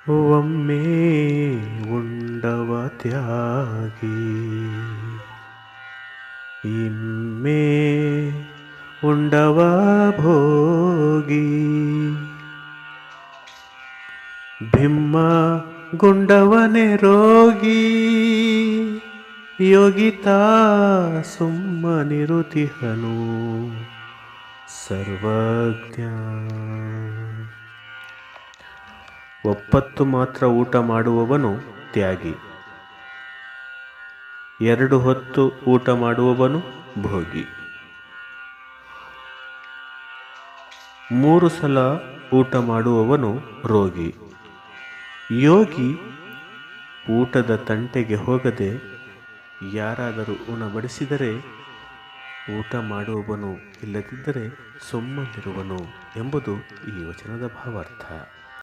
ಒಮ್ಮೆ ಉಂಡವ ತ್ಯಾಗಿ ಇಮ್ಮೆ ಉಂಡವ ಭೋಗಿ ಭಿಮ್ಮ ಗುಂಡವನೆ ರೋಗಿ ಯೋಗಿತಾ ಸುಮ್ಮನಿರುತಿಹನು ಸರ್ವಜ್ಞ. ಒಪ್ಪತ್ತು ಮಾತ್ರ ಊಟ ಮಾಡುವವನು ತ್ಯಾಗಿ, 2 ಹೊತ್ತು ಊಟ ಮಾಡುವವನು ಭೋಗಿ, 3 ಸಲ ಊಟ ಮಾಡುವವನು ರೋಗಿ. ಯೋಗಿ ಊಟದ ತಂಟೆಗೆ ಹೋಗದೆ ಯಾರಾದರೂ ಉಣಬಡಿಸಿದರೆ ಊಟ ಮಾಡುವವನು, ಇಲ್ಲದಿದ್ದರೆ ಸುಮ್ಮನಿರುವನು ಎಂಬುದು ಈ ವಚನದ ಭಾವಾರ್ಥ.